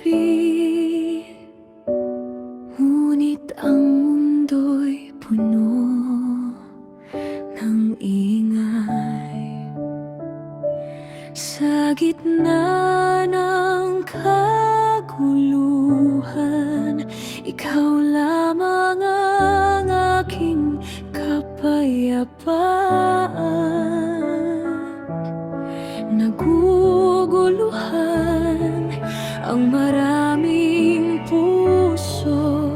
gabi, ngunit ang mundo'y puno ng ingay. Sa gitna ng kaguluhan, ikaw lamang ang aking kapayapaan. Naguguluhan ang maraming puso,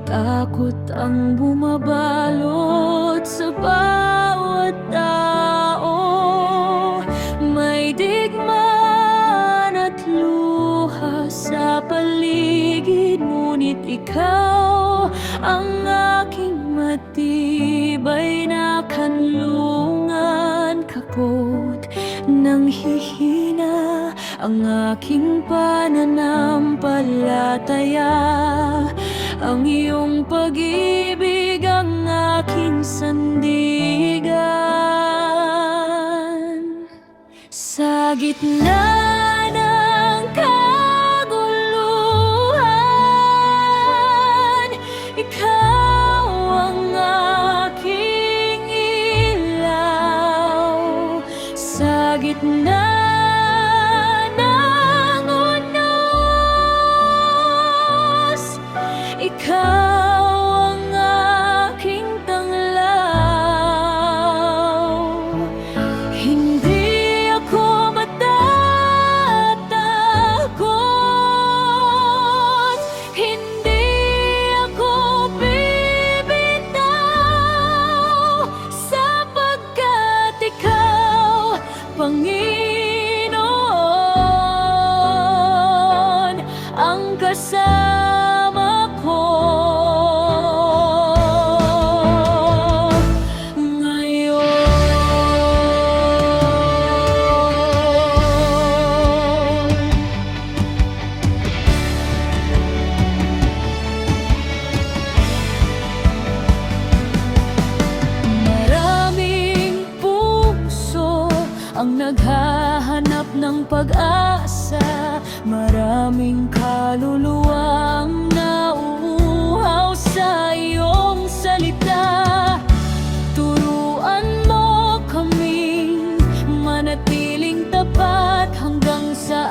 takot ang bumabalot sa bawat tao. May digmaan at luha sa paligid, ngunit ikaw ang aking matibay na kanlungan. Kapot nang hihina ang aking pananampalataya, ang iyong pag-ibig ang aking sandigan. Sa gitna ng kaguluhan, ikaw ang aking ilaw. Sa gitna ng unos, ikaw ang aking tanglaw. Hindi ako matatakot, hindi ako bibitaw, sapagkat ikaw, Panginoon, ang kasama ko ngayon. Maraming puso ang naghahanap ng pag-asa, maraming kaluluwang nauuhaw sa iyong salita. Turuan mo kaming manatiling tapat hanggang sa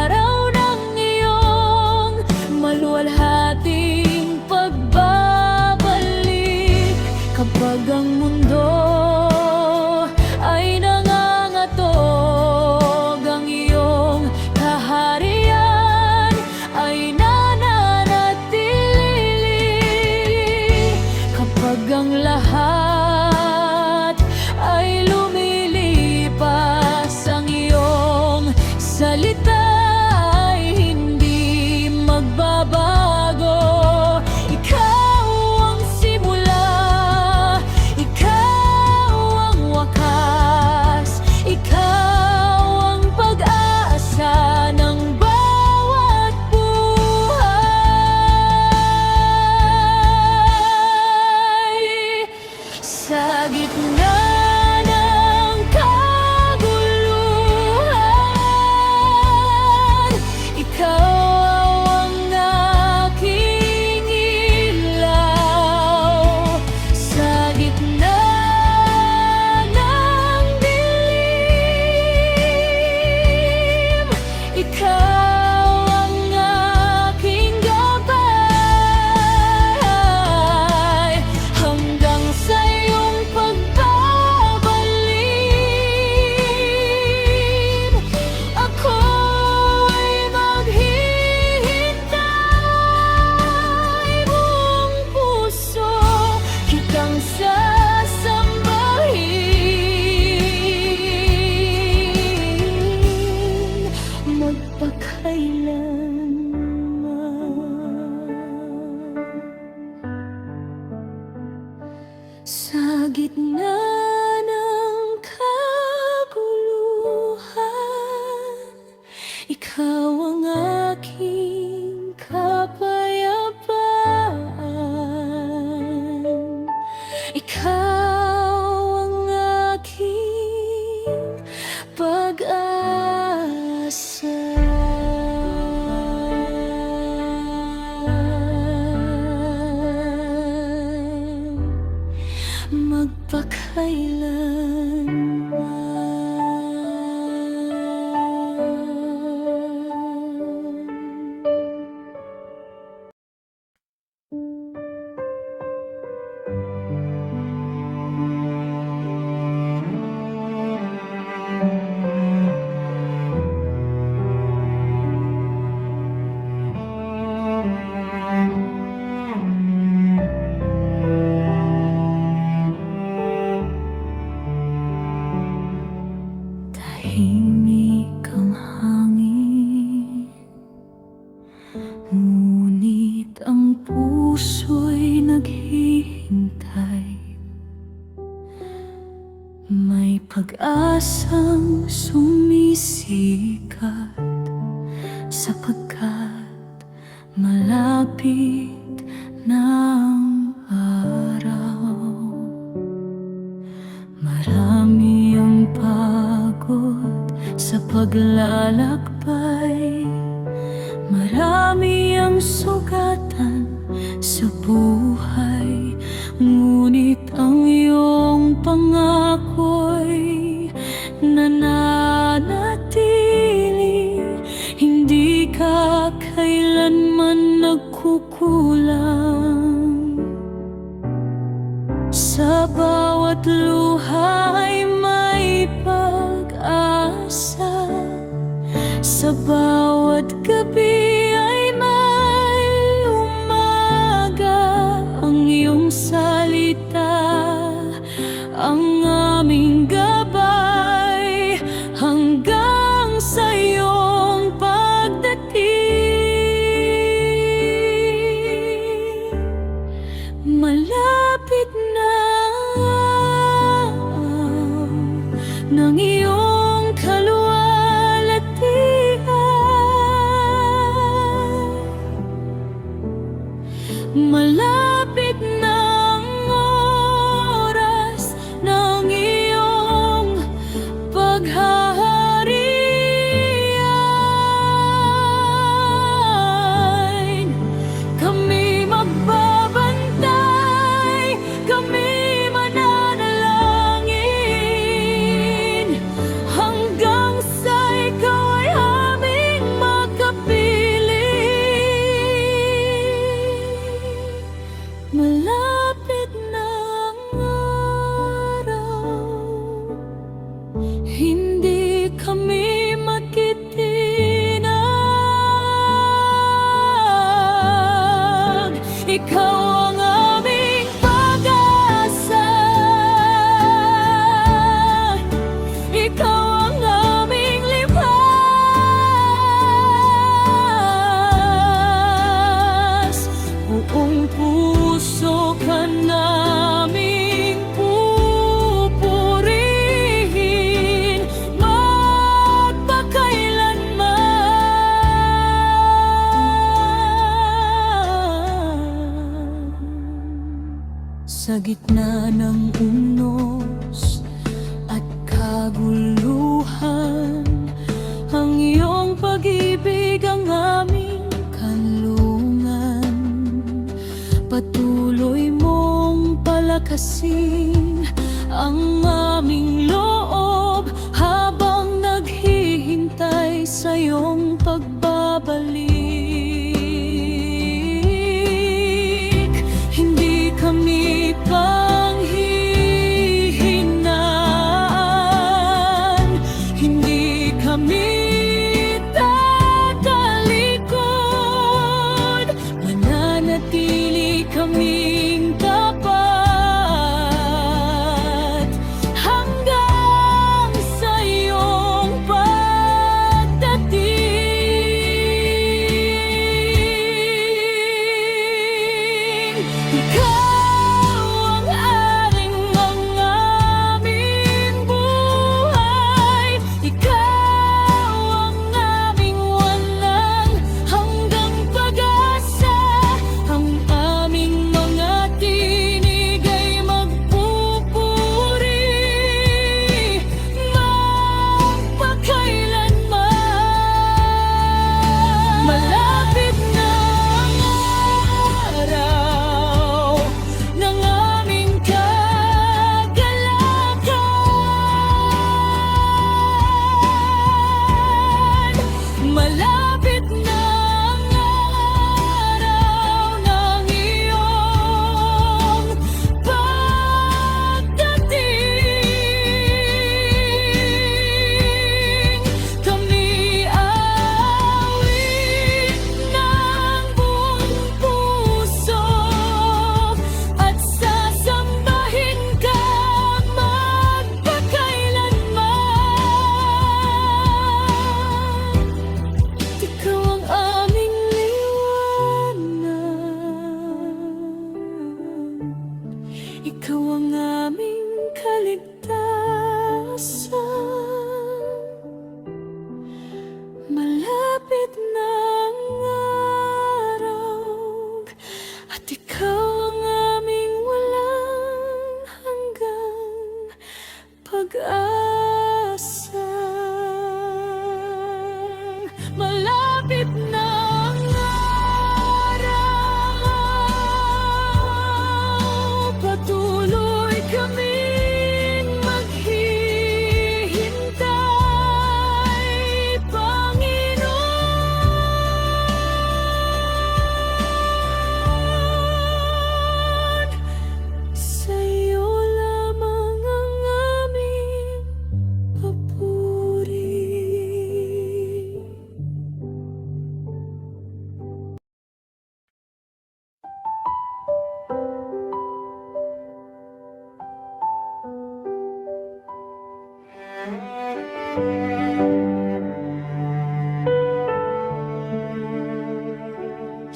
araw ng iyong maluwalhating pagbabalik. Kapag ang mundo ay nangangatog, ang iyong kaharian ay nananatili. Kapag ang lahat ay lumilipas, ang iyong salita ay hindi magbabago. Ikaw ang simula, ikaw ang wakas, ikaw ang pag-asa ng bawat buhay. Sa gitna ng kaguluhan, ikaw ang aking ilaw. Sa gitna ng dilim, ikaw ang aking gabay. Hanggang sa iyong pagbabalik, ako'y maghihintay. Buong puso kitang sasambahin magpakailanman. Sa gitna ng kaguluhan, ikaw ang aking kapayapaan. Ikaw ang aking pag-asa. pag-asang sumisikat, sapagkat malapit na ang araw. Marami ang pagod sa paglalakbay, marami ang sugatan sa buhay, ngunit ang iyong pangako'y nananatili. Hindi ka kailanman nagkukulang. Sa bawat luha ay may pag-asa, sa bawat gabi ay may umaga. Ang iyong salita ang aming gabay, hanggang sa iyong pagdating. Malapit na ng iyong kaluwalhatian, malapit na ang oras ng iyong paghaharian. Kami magbabantay, kami mananalangin, hanggang sa ikaw ay aming makapiling. Malapit na ang araw, hindi kami magtitinag. Ikaw ang aming pag-asa, ikaw ang aming lipas. Buong puso ka naming pupurihin, magpakailanman. Sa gitna ng unos at kaguluhan, ang iyong pag-ibig ang aming kanlungan. Patuloy mong palakasin ang aming loob, habang naghihintay sa iyong pagbabalik. Hindi kami panghihinaan, hindi kami tatalikod. Mananatili kaming tapat,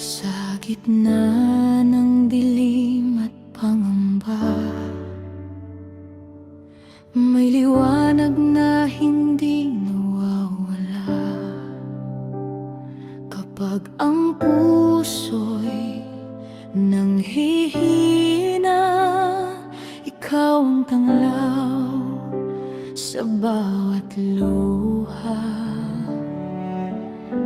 Sa gitna ng dilim at pangamba, may liwanag na hindi nawawala. Kapag ang puso'y nanghihina, ikaw ang tanglaw sa bawat luha.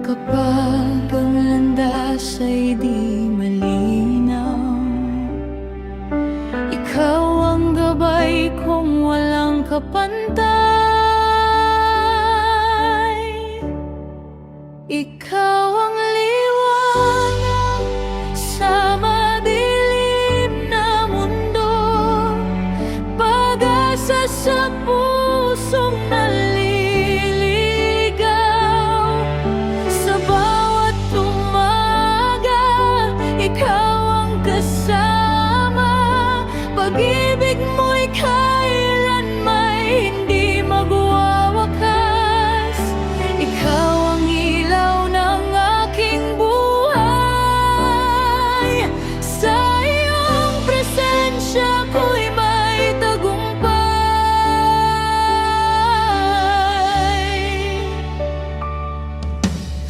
Kapag ang landas ay di malinaw, ikaw ang gabay kong walang kapantay. Ikaw ang liwanag sa madilim na mundo, pag-asa sa pusong naliligaw. Sa bawat umaga, ikaw ang kasama. Pag-ibig mo'y kailanmay hindi magwawakas. Ikaw ang ilaw ng aking buhay. Sa iyong presensya ko'y may tagumpay.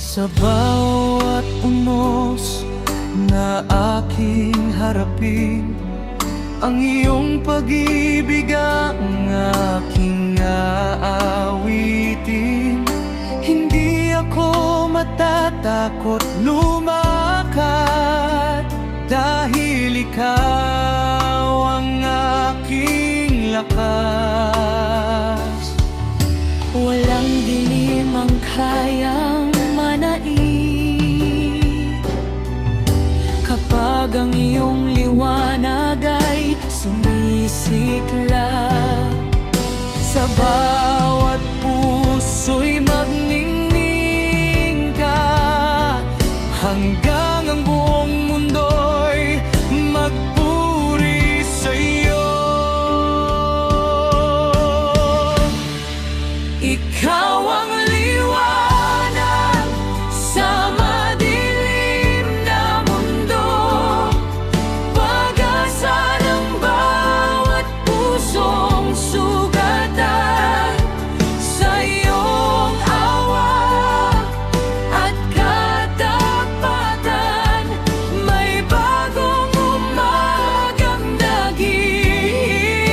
Sa bawat unos na aking harapin, ang iyong pag-ibig ang aking aawitin. Hindi ako matatakot lumakad, dahil ikaw ang aking lakas. Walang dilim ang kayang manaig kapag ang iyong liwanag ay sumisiklab. Sa bawat puso'y magningning ka, hanggang ang buong mundo'y magpuri sa'yo. Ikaw ang liwanag sa madilim na mundo, pag-asa ng bawat pusong sugatan. Sa iyong awa at katapatan, may bagong umagang naghihintay.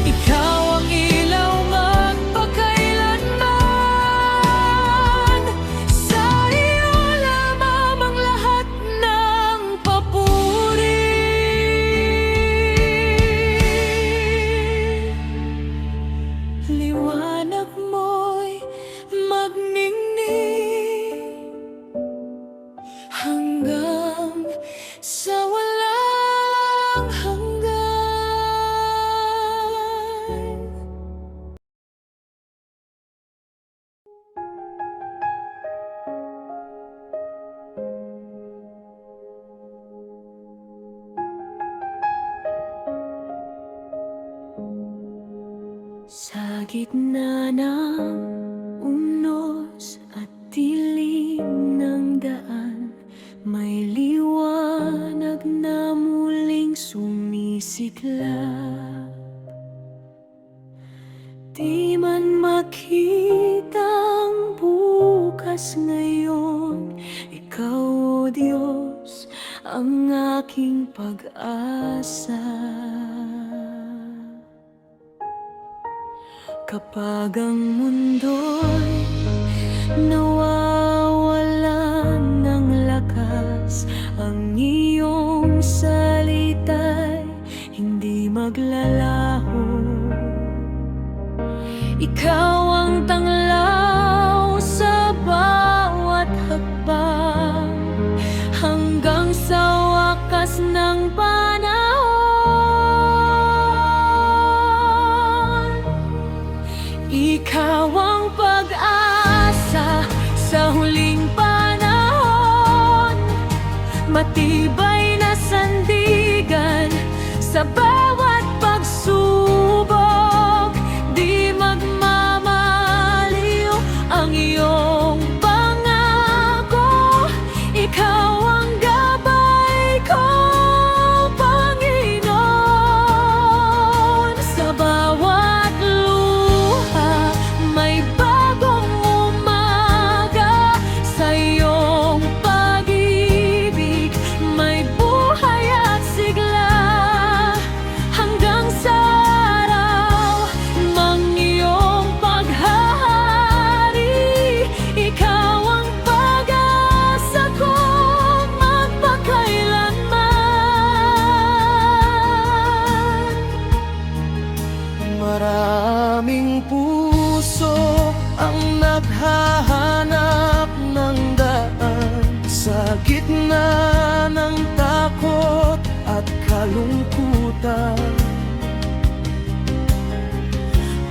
Ikaw ang ilaw magpakailanman. Sa iyo lamang ang lahat ng papuri. Liwanag mo'y magningning hanggang sa walang hanggan. Sa gitna ng unos at dilim ng daan, may liwanag na muling sumisiklab. Di man makita ang bukas ngayon, ikaw, O Diyos, ang aking pag-asa. Kapag ang mundo'y nawawalan ng lakas, ang iyong salita'y hindi maglalaho. Ikaw ang tanglaw sa bawat hakbang, hanggang sa wakas ng panahon. Ikaw ang pag-asa sa huling panahon, matibay na sandigan sa bawat pagsubok. Di magmamaliw ang iyong pangako.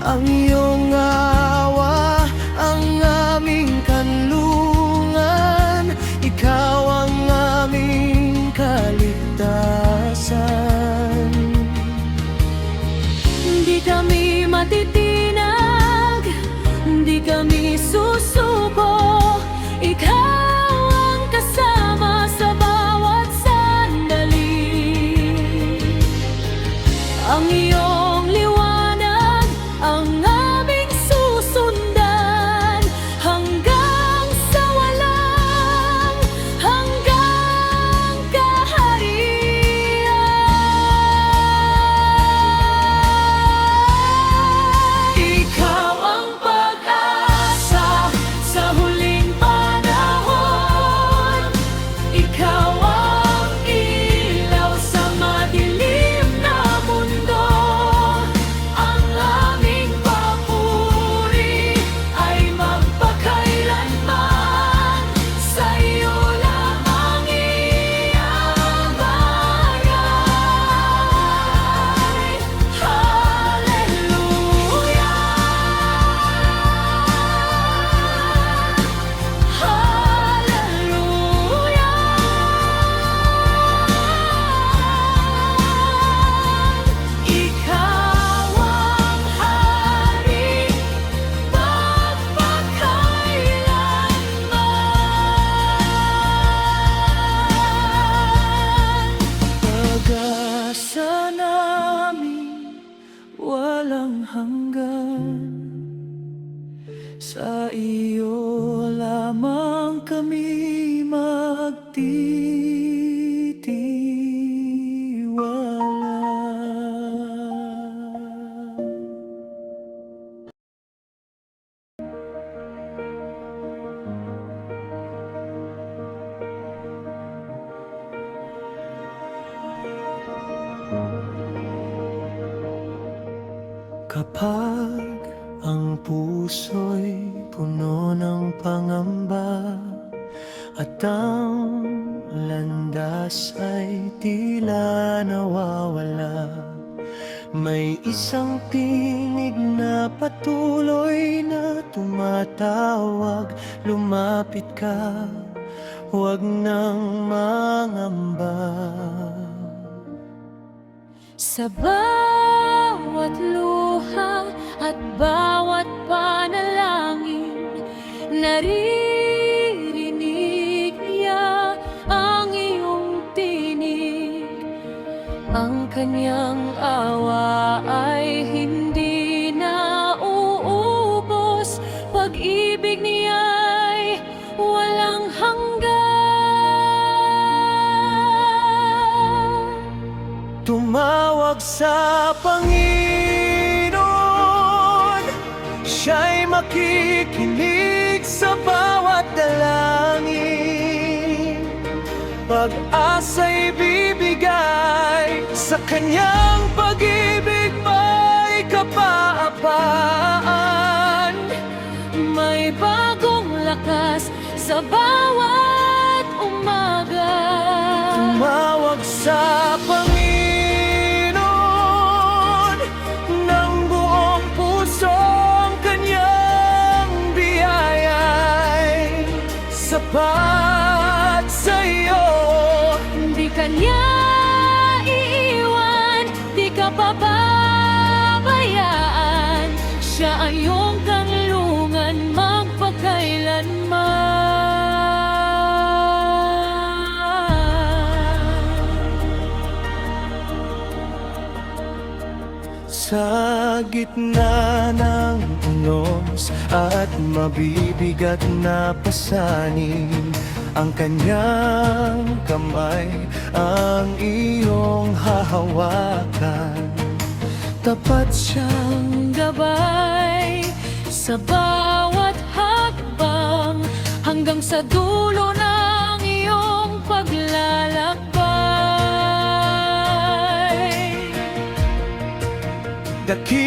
Ang iyong awa, ang aming kanlungan, ikaw ang aming kaligtasan. Di kami matitinag, di kami susuko. Ikaw ang kasama sa bawat sandali. Ang iyong liwanag ang aming susundan hanggang sa walang hanggang kaharian. Ikaw ang pag-asa sa huling panahon. Ikaw ang ilaw sa madilim na mundo. Ang aming papuri ay magpakailanman. Sa iyo lamang iaalay. Hallelujah. Hallelujah. Ikaw ang hari magpakailanman. Pag-asa namin walang hanggan, sa iyo lamang kami magtitiwala. Kapag ang puso'y puno ng pangamba at ang landas ay tila nawawala, may isang tinig na patuloy na tumatawag, lumapit ka, huwag nang mangamba. Sa bawat luha at bawat panalangin, naririnig niya ang iyong tinig. Ang kanyang awa ay hindi na uubos, pag-ibig niya'y walang hanggan. Tumawag sa Panginoon, siya'y makikinig sa bawat dalangin. Pag-asa'y bibigay, sa kanyang pag-ibig may kapayapaan. May bagong lakas sa bawat umaga. Tumawag sa Panginoon ng buong puso, ang kanyang biyaya'y sapat sa iyo. Di ka niya iiwan, di ka pababayaan. Siya ay iyong kanlungan magpakailanman. Sa gitna ng unos at mabibigat na pasanin, ang kanyang kamay ang iyong hahawakan. Tapat siyang gabay sa bawat hakbang, hanggang sa dulo ng iyong paglalakbay. Dakila